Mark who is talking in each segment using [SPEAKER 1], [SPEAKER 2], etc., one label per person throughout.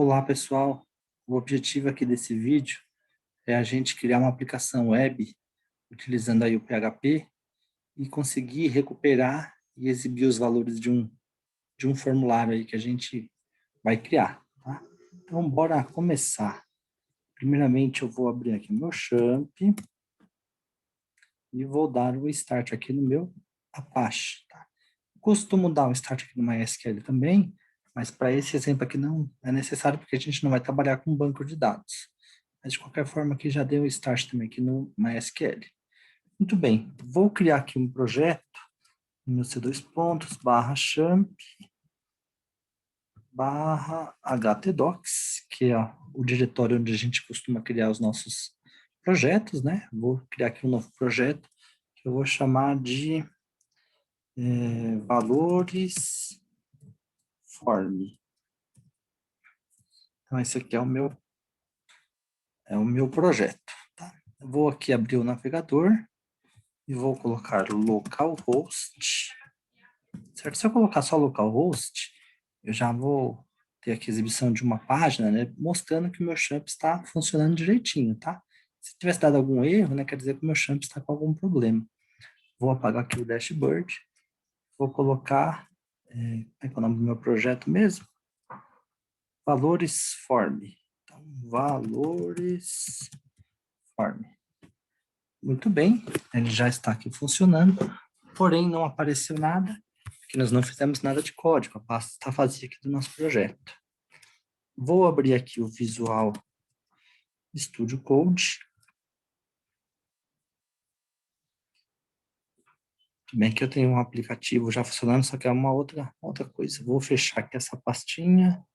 [SPEAKER 1] Olá, pessoal. O objetivo aqui desse vídeo é a gente criar uma aplicação web utilizando aí o PHP e conseguir recuperar e exibir os valores de um formulário aí que a gente vai criar, tá? Então, bora começar. Primeiramente, eu vou abrir aqui o meu Champ e vou dar o Start aqui no meu Apache, tá? Costumo dar um Start aqui no MySQL também, mas para esse exemplo aqui não é necessário porque a gente não vai trabalhar com banco de dados. Mas de qualquer forma aqui já deu start também aqui no MySQL. Muito bem, vou criar aqui um projeto no meu C2 pontos, /champ, /htdocs, que é o diretório onde a gente costuma criar os nossos projetos, né? Vou criar aqui um novo projeto que eu vou chamar de valores form. Então esse aqui é o meu projeto, tá? Eu vou aqui abrir o navegador e vou colocar localhost, certo? Se eu colocar só localhost, eu já vou ter aqui a exibição de uma página, né, mostrando que o meu champ está funcionando direitinho, tá? Se tivesse dado algum erro, né, quer dizer que o meu champ está com algum problema. Vou apagar aqui o dashboard, vou colocar, como é que é o nome do meu projeto mesmo? Valores form. Então, valores form. Muito bem, ele já está aqui funcionando, porém não apareceu nada, porque nós não fizemos nada de código, a pasta está vazia aqui do nosso projeto. Vou abrir aqui o Visual Studio Code. Tudo bem que eu tenho um aplicativo já funcionando, só que é uma outra coisa. Vou fechar aqui essa pastinha,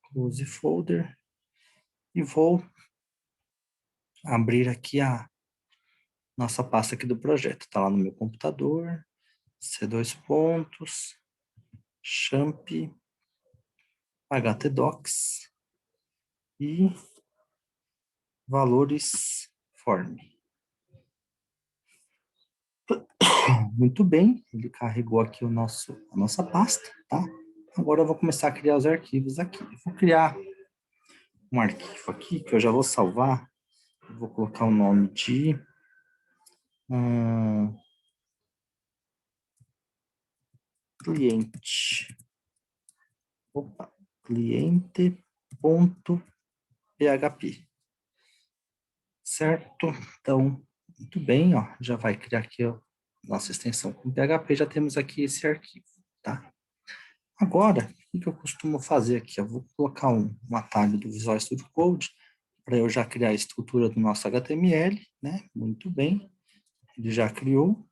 [SPEAKER 1] close folder, e vou abrir aqui a nossa pasta aqui do projeto. Está lá no meu computador, C2 pontos, champ, htdocs e valores form. Muito bem, ele carregou aqui a nossa pasta, tá? Agora eu vou começar a criar os arquivos aqui. Eu vou criar um arquivo aqui que eu já vou salvar. Eu vou colocar o nome de cliente. Opa, cliente.php. Certo? Então, muito bem, ó, já vai criar aqui a nossa extensão com PHP, já temos aqui esse arquivo, tá? Agora, o que eu costumo fazer aqui? Eu vou colocar um atalho do Visual Studio Code para eu já criar a estrutura do nosso HTML, né? Muito bem, ele já criou.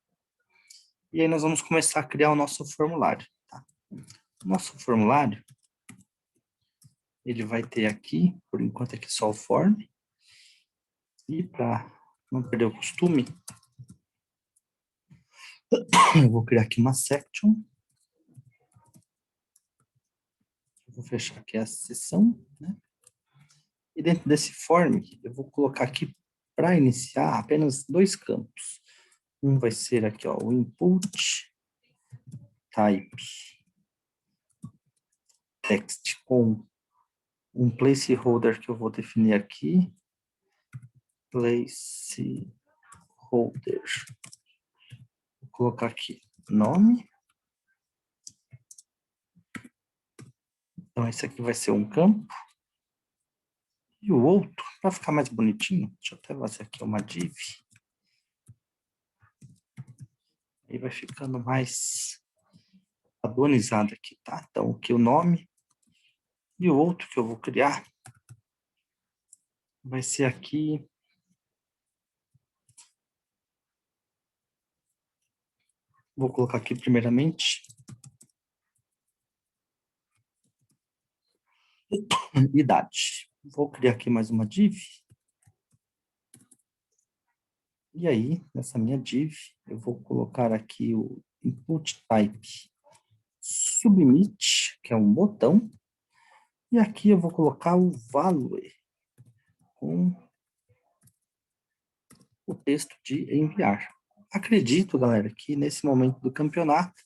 [SPEAKER 1] E aí nós vamos começar a criar o nosso formulário, tá? O nosso formulário, ele vai ter aqui, por enquanto aqui só o form. E para não perder o costume, eu vou criar aqui uma section. Vou fechar aqui essa seção, né? E dentro desse form, eu vou colocar aqui, para iniciar, apenas dois campos. Um vai ser aqui, ó, o input type text com um placeholder que eu vou definir aqui. Placeholder. Vou colocar aqui nome. Então, esse aqui vai ser um campo. E o outro, para ficar mais bonitinho, deixa eu até fazer aqui uma div. Aí vai ficando mais padronizado aqui, tá? Então, aqui o nome. E o outro que eu vou criar vai ser aqui. Vou colocar aqui primeiramente idade. Vou criar aqui mais uma div. E aí, nessa minha div, eu vou colocar aqui o input type submit, que é um botão. E aqui eu vou colocar o value com o texto de enviar. Acredito, galera, que nesse momento do campeonato,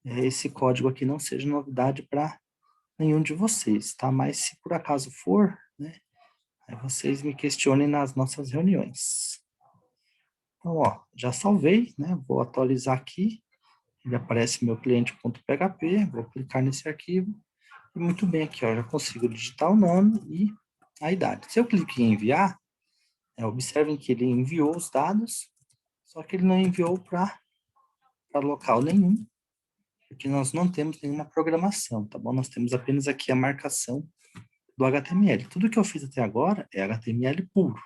[SPEAKER 1] esse código aqui não seja novidade para nenhum de vocês, tá? Mas se por acaso for, né, aí vocês me questionem nas nossas reuniões. Então, ó, já salvei, né? Vou atualizar aqui. Ele aparece meu cliente.php, vou clicar nesse arquivo. E muito bem aqui, ó, já consigo digitar o nome e a idade. Se eu clico em enviar, observem que ele enviou os dados, só que ele não enviou para local nenhum, porque nós não temos nenhuma programação, tá bom? Nós temos apenas aqui a marcação do HTML. Tudo que eu fiz até agora é HTML puro.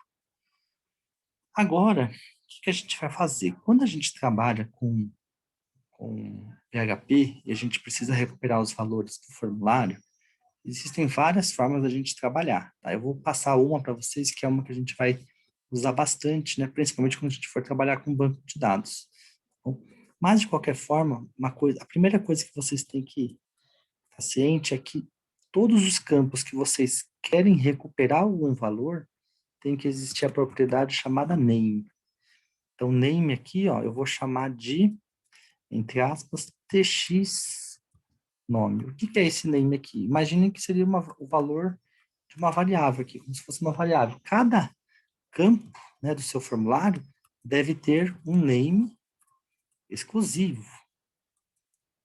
[SPEAKER 1] Agora, o que a gente vai fazer? Quando a gente trabalha com PHP e a gente precisa recuperar os valores do formulário, existem várias formas da gente trabalhar, tá? Eu vou passar uma para vocês, que é uma que a gente vai usar bastante, né? Principalmente quando a gente for trabalhar com banco de dados. Tá bom? Mas, de qualquer forma, a primeira coisa que vocês têm que estar ciente é que todos os campos que vocês querem recuperar algum valor, tem que existir a propriedade chamada name. Então, name aqui, ó, eu vou chamar de, entre aspas, tx nome. O que é esse name aqui? Imaginem que seria o valor de uma variável aqui, como se fosse uma variável. Cada campo, né, do seu formulário deve ter um name exclusivo,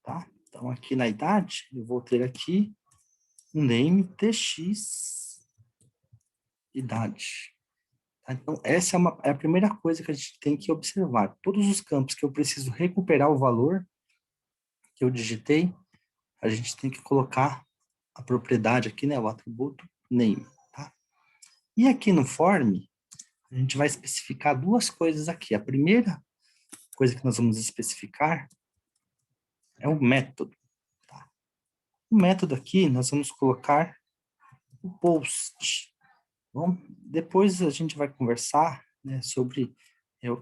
[SPEAKER 1] tá? Então, aqui na idade, eu vou ter aqui um name tx idade. Tá? Então, essa é a primeira coisa que a gente tem que observar. Todos os campos que eu preciso recuperar o valor que eu digitei, a gente tem que colocar a propriedade aqui, né, o atributo name, tá? E aqui no form, a gente vai especificar duas coisas aqui. A primeira coisa que nós vamos especificar é o método, tá? O método aqui, nós vamos colocar o post. Bom, depois a gente vai conversar, né, sobre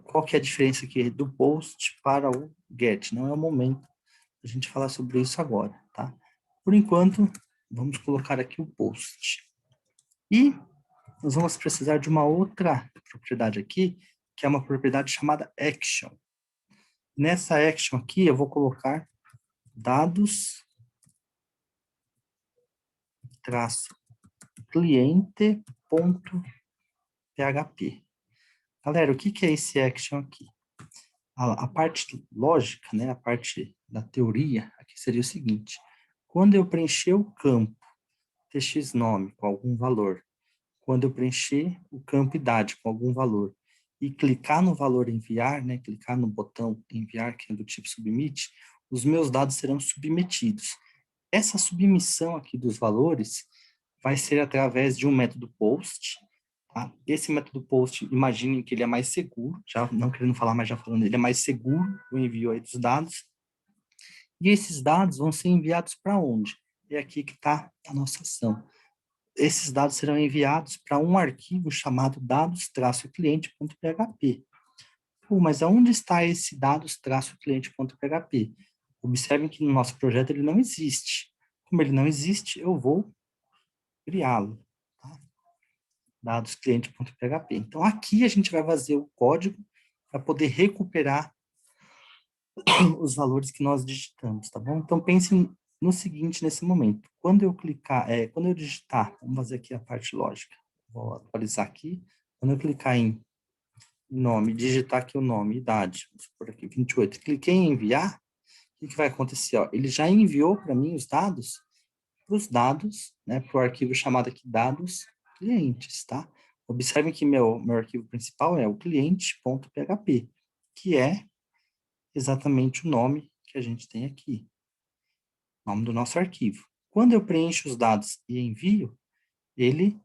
[SPEAKER 1] qual que é a diferença aqui do post para o get. Não é o momento a gente falar sobre isso agora, tá? Por enquanto, vamos colocar aqui o post. E nós vamos precisar de uma outra propriedade aqui, que é uma propriedade chamada action. Nessa action aqui, eu vou colocar dados traço cliente.php. Galera, o que é esse action aqui? A parte lógica, né, a parte da teoria, aqui seria o seguinte: quando eu preencher o campo txnome com algum valor, quando eu preencher o campo idade com algum valor e clicar no valor enviar, né, clicar no botão enviar, que é do tipo submit, os meus dados serão submetidos. Essa submissão aqui dos valores vai ser através de um método post. Tá? Esse método post, imaginem que ele é mais seguro, já não querendo falar, mas já falando, ele é mais seguro o envio aí dos dados. E esses dados vão ser enviados para onde? É aqui que está a nossa ação. Esses dados serão enviados para um arquivo chamado dados-cliente.php. Mas aonde está esse dados-cliente.php? Observem que no nosso projeto ele não existe. Como ele não existe, eu vou criá-lo. Tá? Dados-cliente.php. Então, aqui a gente vai fazer o código para poder recuperar os valores que nós digitamos, tá bom? Então, pensem no seguinte nesse momento. Quando eu quando eu digitar, vamos fazer aqui a parte lógica. Vou atualizar aqui. Quando eu clicar em nome, digitar aqui o nome, idade, vamos supor aqui 28, cliquei em enviar, o que vai acontecer? Ó, ele já enviou para mim os dados, né, para o arquivo chamado aqui dados clientes, tá? Observem que meu arquivo principal é o cliente.php, que é exatamente o nome que a gente tem aqui, nome do nosso arquivo. Quando eu preencho os dados e envio, ele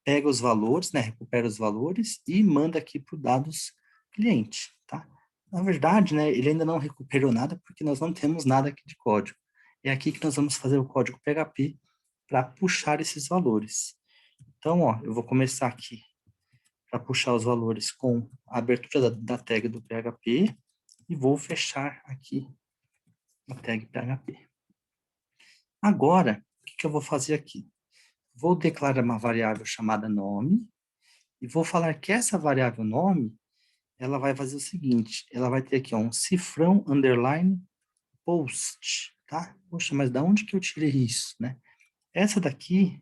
[SPEAKER 1] pega os valores, né, recupera os valores e manda aqui para o dados cliente, tá? Na verdade, né, ele ainda não recuperou nada porque nós não temos nada aqui de código. É aqui que nós vamos fazer o código PHP para puxar esses valores. Então, ó, eu vou começar aqui para puxar os valores com a abertura da tag do PHP e vou fechar aqui a tag PHP. Agora, o que eu vou fazer aqui? Vou declarar uma variável chamada nome e vou falar que essa variável nome, ela vai fazer o seguinte, ela vai ter aqui ó, um cifrão underline post, tá? Poxa, mas da onde que eu tirei isso, né? Essa daqui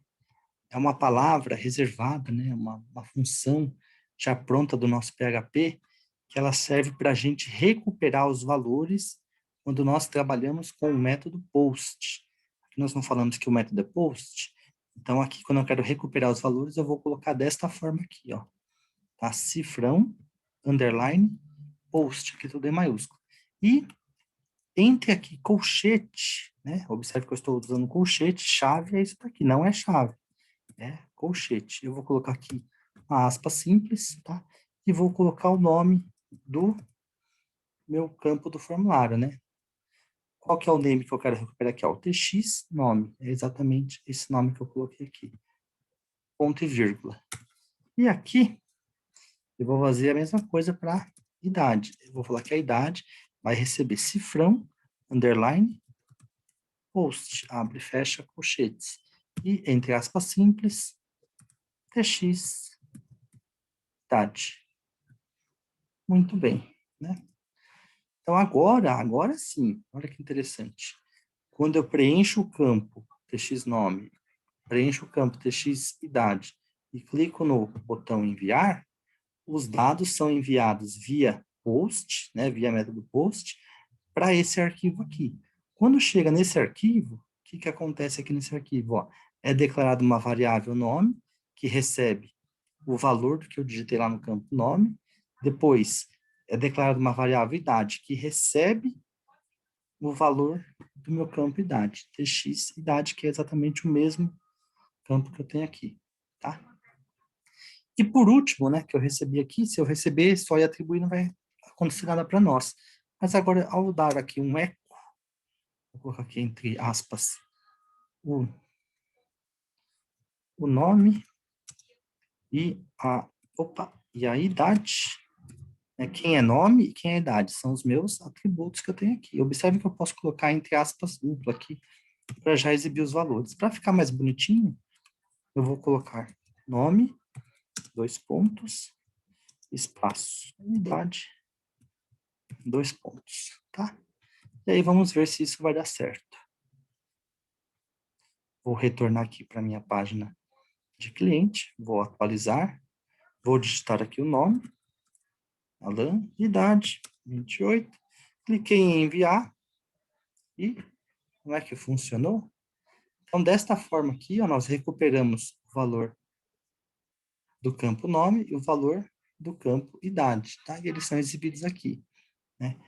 [SPEAKER 1] é uma palavra reservada, né? Uma função já pronta do nosso PHP, que ela serve para a gente recuperar os valores quando nós trabalhamos com o método post. Aqui nós não falamos que o método é post, então aqui quando eu quero recuperar os valores, eu vou colocar desta forma aqui, ó. Tá? Cifrão, underline, post, aqui tudo em maiúsculo. E entre aqui colchete, né? Observe que eu estou usando colchete, chave é isso daqui, não é chave, é colchete. Eu vou colocar aqui uma aspa simples, tá? E vou colocar o nome do meu campo do formulário, né? Qual que é o nome que eu quero recuperar aqui? Ó, o tx nome, é exatamente esse nome que eu coloquei aqui. Ponto e vírgula. E aqui, eu vou fazer a mesma coisa para idade. Eu vou falar que a idade vai receber cifrão, underline, post, abre e fecha colchetes. E, entre aspas simples, tx, idade. Muito bem, né? Então, agora sim, olha que interessante. Quando eu preencho o campo tx nome, preencho o campo tx idade e clico no botão enviar, os dados são enviados via post, né, via método post, para esse arquivo aqui. Quando chega nesse arquivo, o que acontece aqui nesse arquivo? Ó, é declarada uma variável nome, que recebe o valor do que eu digitei lá no campo nome, depois é declarada uma variável idade, que recebe o valor do meu campo idade, tx idade, que é exatamente o mesmo campo que eu tenho aqui, tá? E por último, né, que eu recebi aqui, se eu receber, só ia atribuir, não vai acontecer nada para nós. Mas agora, ao dar aqui um eco, vou colocar aqui entre aspas, o, o nome e a idade, né, quem é nome e quem é idade, são os meus atributos que eu tenho aqui. Observe que eu posso colocar entre aspas duplo aqui, para já exibir os valores. Para ficar mais bonitinho, eu vou colocar nome, 2 pontos, espaço, idade, 2 pontos, tá? E aí vamos ver se isso vai dar certo. Vou retornar aqui para a minha página de cliente, vou atualizar, vou digitar aqui o nome, Alan, idade, 28, cliquei em enviar e como é que funcionou? Então, desta forma aqui, ó, nós recuperamos o valor do campo nome e o valor do campo idade, tá? E eles são exibidos aqui, né?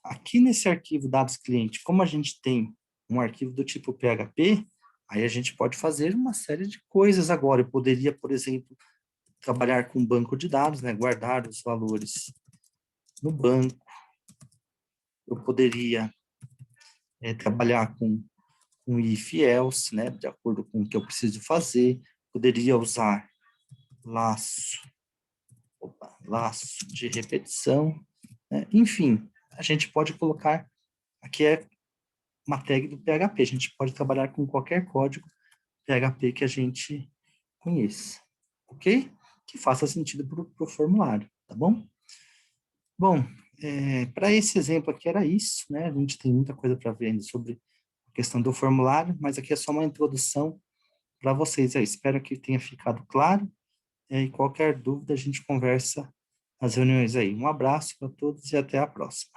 [SPEAKER 1] Aqui nesse arquivo dados cliente, como a gente tem um arquivo do tipo PHP, aí a gente pode fazer uma série de coisas agora. Eu poderia, por exemplo, trabalhar com banco de dados, né? Guardar os valores no banco. Eu poderia trabalhar com if else, né? De acordo com o que eu preciso fazer. Poderia usar laço de repetição, né? Enfim, a gente pode colocar, aqui é uma tag do PHP, a gente pode trabalhar com qualquer código PHP que a gente conheça, ok? Que faça sentido para o formulário, tá bom? Bom, para esse exemplo aqui era isso, né? A gente tem muita coisa para ver ainda sobre a questão do formulário, mas aqui é só uma introdução para vocês aí. Espero que tenha ficado claro. E qualquer dúvida a gente conversa nas reuniões aí. Um abraço para todos e até a próxima.